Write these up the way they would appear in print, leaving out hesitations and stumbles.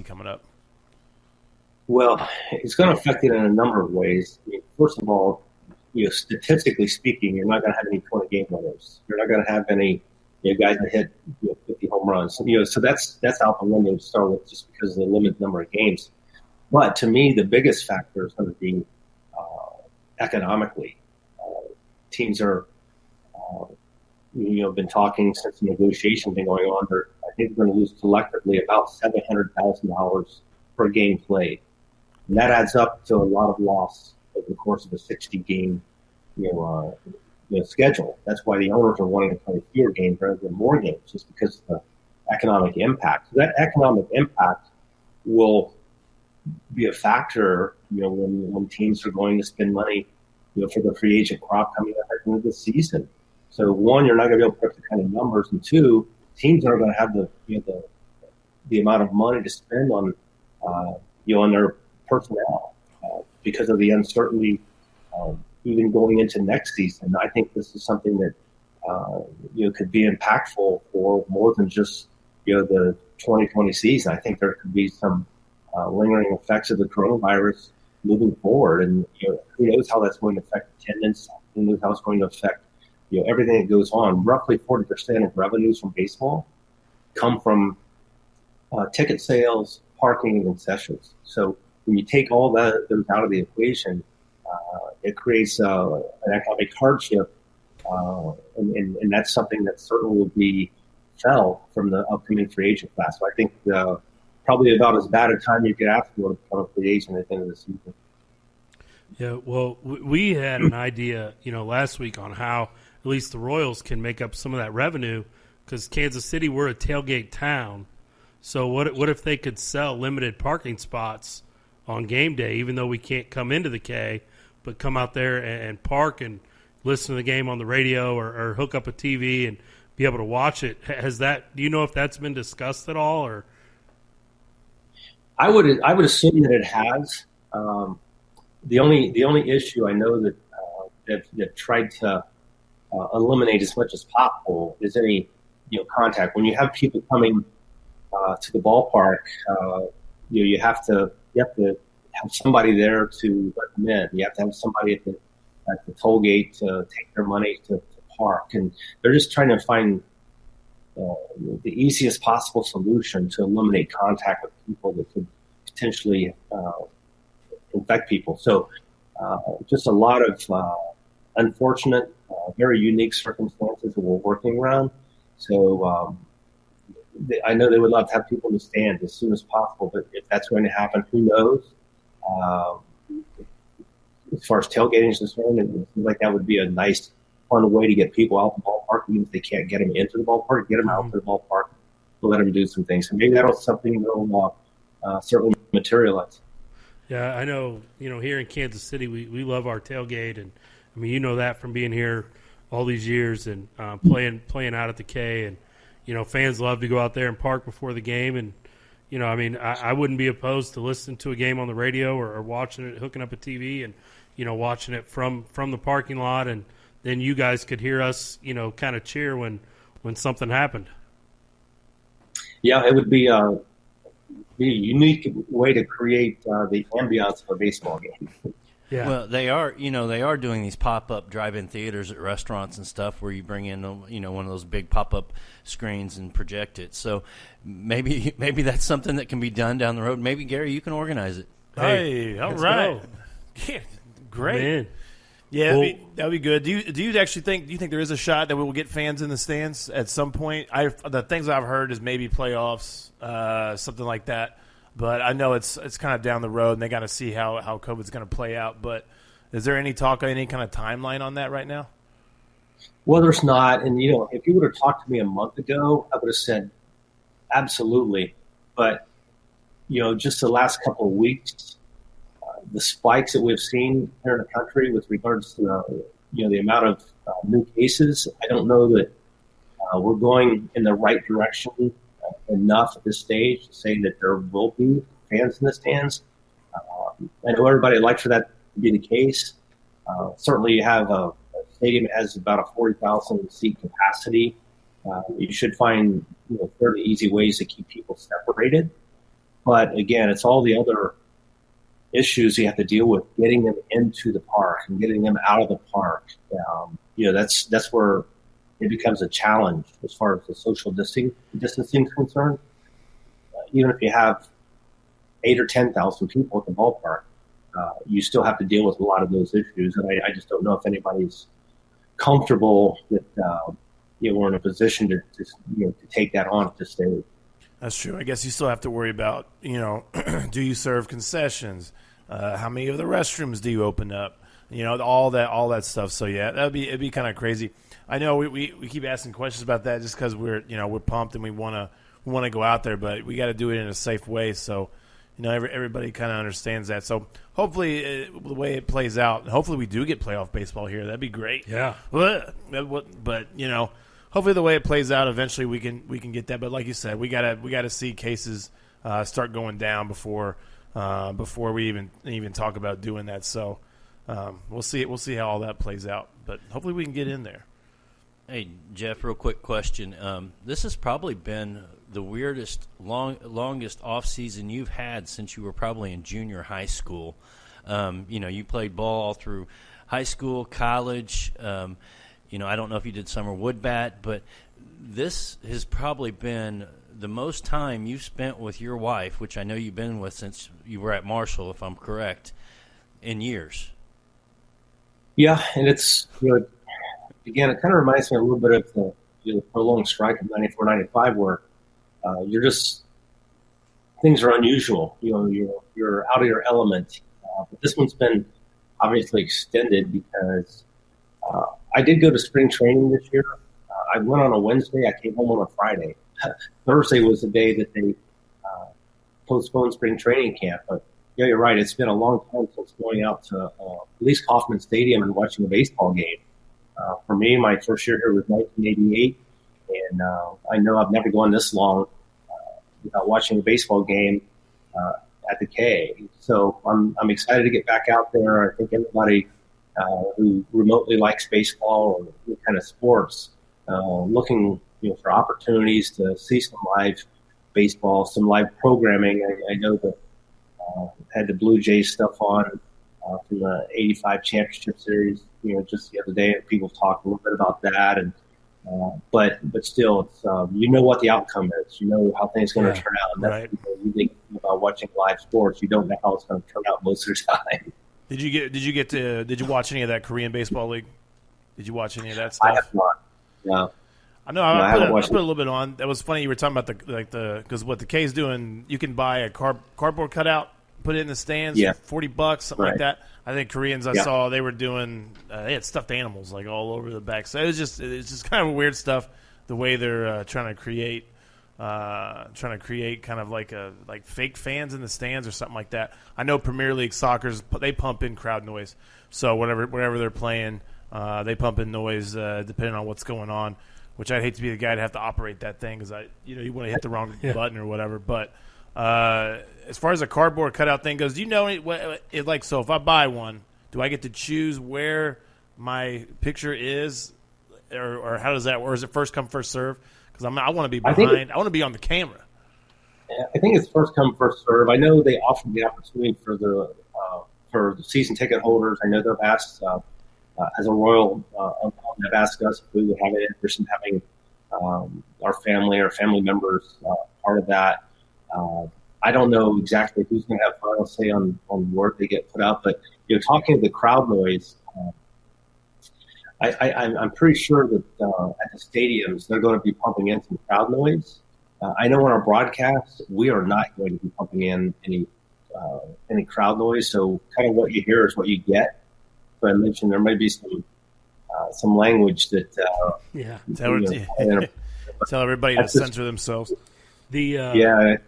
coming up? Well, it's going to affect it in a number of ways. I mean, first of all, statistically speaking, you're not going to have any 20-game winners. You're not going to have any guys that hit 50 home runs. So that's out the window to start with, just because of the limited number of games. But to me, the biggest factor is going to be economically. Teams are, been talking since the negotiation been going on. I think they're going to lose collectively about $700,000 per game played, and that adds up to a lot of loss over the course of a 60-game, schedule. That's why the owners are wanting to play fewer games rather than more games, just because of the economic impact. So that economic impact will be a factor, when teams are going to spend money, for the free agent crop coming up at the end of the season. So one, you're not going to be able to put the kind of numbers, and two, teams are going to have the amount of money to spend on on their personnel because of the uncertainty, even going into next season. I think this is something that could be impactful for more than just the 2020 season. I think there could be some lingering effects of the coronavirus moving forward, and who knows how that's going to affect attendance, who knows how it's going to affect everything that goes on. Roughly 40% of revenues from baseball come from ticket sales, parking, and concessions. So when you take all those out of the equation, it creates an economic hardship, and that's something that certainly will be felt from the upcoming free agent class. So I think probably about as bad a time you could ask for to become a free agent at the end of the season. Yeah, well, we had an idea, last week on how at least the Royals can make up some of that revenue, because Kansas City, we're a tailgate town. So what if they could sell limited parking spots on game day, even though we can't come into the K, but come out there and park and listen to the game on the radio, or hook up a TV and be able to watch it? Do you know if that's been discussed at all? Or I would assume that it has. The only issue I know that they've tried to eliminate as much as possible is any contact. When you have people coming to the ballpark, you have to have somebody there to let them in. You have to have somebody at the toll gate to take their money to park, and they're just trying to find the easiest possible solution to eliminate contact with people that could potentially infect people. So just a lot of unfortunate, very unique circumstances that we're working around. So I know they would love to have people in the stands as soon as possible, but if that's going to happen, who knows? As far as tailgating is concerned, it seems like that would be a nice, fun way to get people out the ballpark, even if they can't get them into the ballpark, get them out to the ballpark, to let them do some things. So maybe that'll something that'll certainly materialize. Yeah, I know, here in Kansas City, we love our tailgate, and I mean, that from being here all these years and playing out at the K, and fans love to go out there and park before the game, and I wouldn't be opposed to listening to a game on the radio or watching it, hooking up a TV and watching it from the parking lot, and then you guys could hear us kind of cheer when something happened. Yeah, it would be a unique way to create the ambiance of a baseball game. Yeah. Well, they are doing these pop-up drive-in theaters at restaurants and stuff where you bring in one of those big pop-up screens and project it. So maybe that's something that can be done down the road. Maybe Gary, you can organize it. Hey, all right. Yeah, great. Man. Yeah, that'd be good. Do you actually think there is a shot that we will get fans in the stands at some point? The things I've heard is maybe playoffs, something like that. But I know it's kind of down the road, and they got to see how COVID's going to play out. But is there any talk, any kind of timeline on that right now? Well, there's not. And, if you would have talked to me a month ago, I would have said absolutely. But, just the last couple of weeks, the spikes that we've seen here in the country with regards to, the amount of new cases, I don't know that we're going in the right direction enough at this stage to say that there will be fans in the stands. I know everybody would like for that to be the case. Certainly you have a stadium that has about a 40,000 seat capacity. You should find fairly easy ways to keep people separated. But again, it's all the other issues you have to deal with, getting them into the park and getting them out of the park. That's where it becomes a challenge as far as the social distancing is concerned. Even if you have 8 or 10,000 people at the ballpark, you still have to deal with a lot of those issues. And I just don't know if anybody's comfortable that we're in a position to take that on at this stage. That's true. I guess you still have to worry about, do you serve concessions? How many of the restrooms do you open up? All that stuff. So yeah, it'd be kind of crazy. I know we keep asking questions about that just because we're pumped and we want to go out there, but we got to do it in a safe way. So, everybody kind of understands that. So hopefully the way it plays out, hopefully we do get playoff baseball here. That'd be great. Yeah. But hopefully the way it plays out, eventually we can get that. But like you said, we gotta see cases start going down before we even talk about doing that. So we'll see how all that plays out. But hopefully we can get in there. Hey, Jeff, real quick question. This has probably been the weirdest, longest off season you've had since you were probably in junior high school. You played ball all through high school, college. I don't know if you did summer wood bat, but this has probably been the most time you've spent with your wife, which I know you've been with since you were at Marshall, if I'm correct, in years. Yeah, and it's again, it kind of reminds me a little bit of the prolonged strike of 94, 95, where things are unusual. You're out of your element. But this one's been obviously extended because I did go to spring training this year. I went on a Wednesday. I came home on a Friday. Thursday was the day that they postponed spring training camp. But yeah, you're right. It's been a long time since going out to at least Kauffman Stadium and watching a baseball game. For me, my first year here was 1988, and I know I've never gone this long without watching a baseball game at the K. So I'm excited to get back out there. I think everybody who remotely likes baseball or any kind of sports looking for opportunities to see some live baseball, some live programming. I know that had the Blue Jays stuff on from the '85 Championship Series, just the other day, and people talked a little bit about that. And but still, it's what the outcome is. You know how things are going to turn out. And that's right. You think about watching live sports, you don't know how it's going to turn out most of the time. Did you watch any of that Korean baseball league? Did you watch any of that stuff? I have not. No. I know. I put a little bit on. That was funny. You were talking about because what the K's doing, you can buy a cardboard cutout, put it in the stands, for $40, something like that. I think Koreans I saw they were doing. They had stuffed animals like all over the back. So it's just kind of weird stuff. The way they're trying to create kind of like fake fans in the stands or something like that. I know Premier League soccer's they pump in crowd noise. So whatever they're playing, they pump in noise depending on what's going on. Which I'd hate to be the guy to have to operate that thing because you want to hit the wrong button or whatever. But as far as a cardboard cutout thing goes, do you know so if I buy one, do I get to choose where my picture is, or how does that work? Is it first come first serve? Because I want to be behind. I want to be on the camera. I think it's first come first serve. I know they offer the opportunity for the season ticket holders. I know they've asked. As a Royal, they've asked us if we would have an interest in having our family members part of that. I don't know exactly who's going to have final say on where they get put out, but talking to the crowd noise, I'm pretty sure that at the stadiums they're going to be pumping in some crowd noise. I know on our broadcast we are not going to be pumping in any crowd noise, so kind of what you hear is what you get. I mentioned there might be some language that tell everybody to censor themselves. A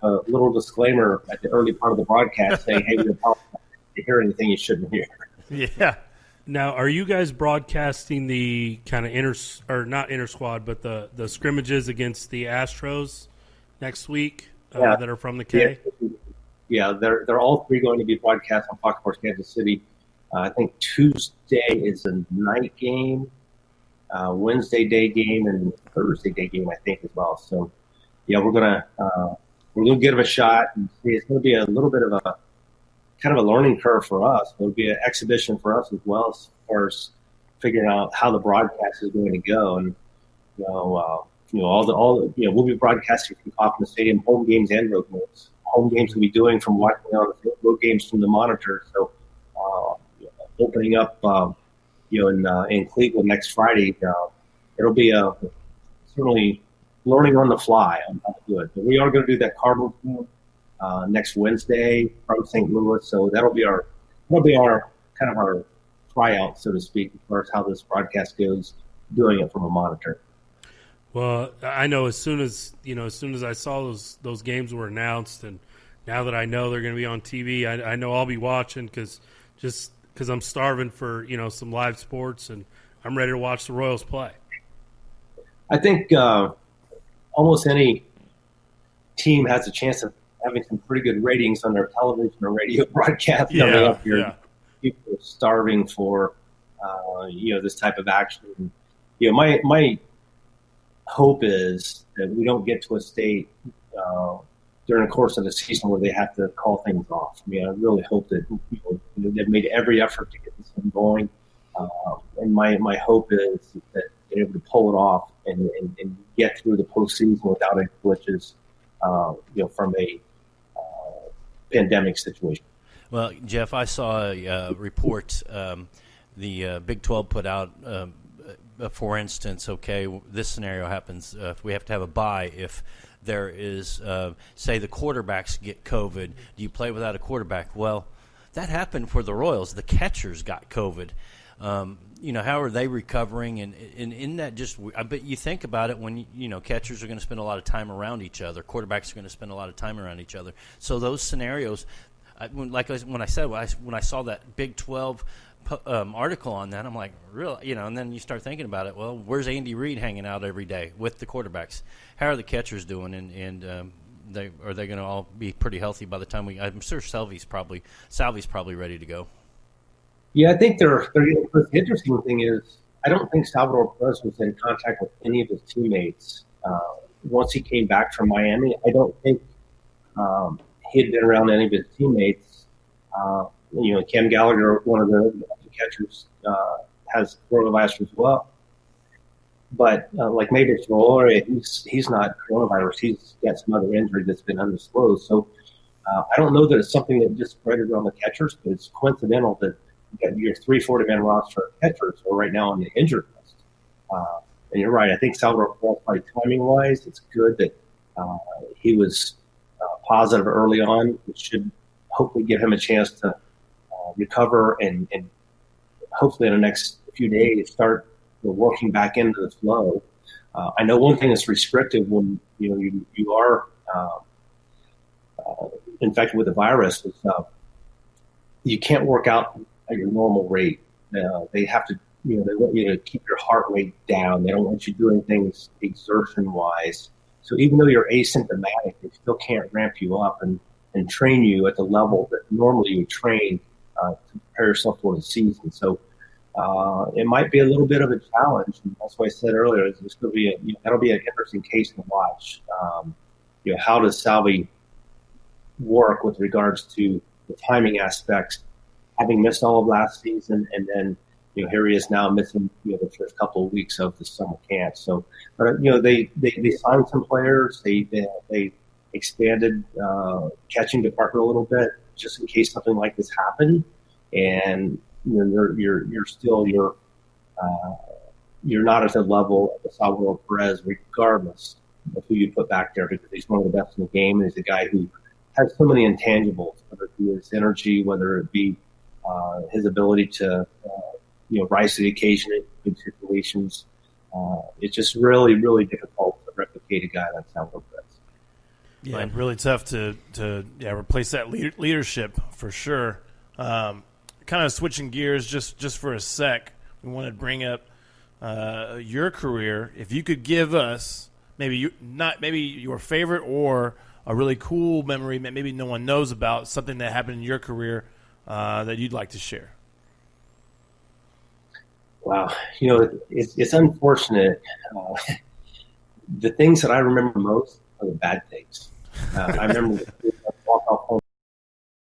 little disclaimer at the early part of the broadcast saying, "Hey, we apologize if you hear anything you shouldn't hear." Yeah. Now, are you guys broadcasting the kind of not inter squad, but the scrimmages against the Astros next week that are from the K? Yeah, they're all three going to be broadcast on Fox Sports Kansas City. I think Tuesday is a night game, Wednesday day game, and Thursday day game, I think, as well. So, yeah, we're gonna we'll give it a shot and see. It's going to be a little bit of a kind of a learning curve for us. It'll be an exhibition for us as well as far as figuring out how the broadcast is going to go. And we'll be broadcasting from Kauffman Stadium, home games and road games. Home games we'll be doing from watching on the field, road games from the monitor. So opening up, in Cleveland next Friday, it'll be certainly learning on the fly on how to do it. But we are going to do that Cardinals game next Wednesday from St. Louis. So that'll be our kind of our tryout, so to speak, as far as how this broadcast goes, doing it from a monitor. Well, I know as soon as I saw those games were announced, and now that I know they're going to be on TV, I know I'll be watching because I'm starving for some live sports, and I'm ready to watch the Royals play. I think almost any team has a chance of having some pretty good ratings on their television or radio broadcast coming up here. Yeah. People are starving for this type of action. My hope is that we don't get to a state during the course of the season where they have to call things off. I mean, I really hope that they've made every effort to get this thing going. And my hope is that they're able to pull it off and get through the postseason without any glitches, from a pandemic situation. Well, Jeff, I saw a report the Big 12 put out. For instance, this scenario happens. If we have to have a bye, if there is, say, the quarterbacks get COVID, do you play without a quarterback? Well, that happened for the Royals. The catchers got COVID. How are they recovering? And in that, I bet you think about it when catchers are going to spend a lot of time around each other. Quarterbacks are going to spend a lot of time around each other. So those scenarios, when I saw that Big 12 article on that, I'm like, really? And then you start thinking about it. Well, where's Andy Reid hanging out every day with the quarterbacks? How are the catchers doing? And are they going to all be pretty healthy by the time I'm sure Salvi's probably ready to go. Yeah, I think the interesting thing is I don't think Salvador Perez was in contact with any of his teammates once he came back from Miami. I don't think he had been around any of his teammates. Cam Gallagher, one of the catchers, has coronavirus as well. But like Mavis Valore, he's not coronavirus. He's got some other injury that's been undisclosed. So I don't know that it's something that just spread around the catchers, but it's coincidental that your 3 40-man roster of catchers are right now on the injured list. And you're right. I think Salvador Perez, probably timing-wise, it's good that he was positive early on, which should hopefully give him a chance to recover and hopefully in the next few days start working back into the flow. I know one thing that's restrictive when you are infected with the virus is you can't work out at your normal rate. They have to, they want you to keep your heart rate down. They don't want you doing things exertion-wise. So even though you're asymptomatic, they still can't ramp you up and train you at the level that normally you train to prepare yourself for the season. So it might be a little bit of a challenge. And that's why I said earlier, it's going to be that'll be an interesting case to watch. How does Salvi work with regards to the timing aspects, having missed all of last season, and then here he is now missing the first couple of weeks of the summer camp. So, but they signed some players. They expanded catching department a little bit just in case something like this happened. And you're not at the level of the Salvador Perez, regardless of who you put back there, because he's one of the best in the game, and he's a guy who has so many intangibles, whether it be his energy, whether it be his ability to rise to the occasion in big situations. It's just really, really difficult to replicate a guy like Salvador Perez. Yeah, really tough to replace that leadership for sure. Kind of switching gears just for a sec, we want to bring up your career. If you could give us maybe your favorite or a really cool memory that maybe no one knows about, something that happened in your career that you'd like to share. Wow, it's unfortunate. The things that I remember most are the bad things. I remember the walk-off home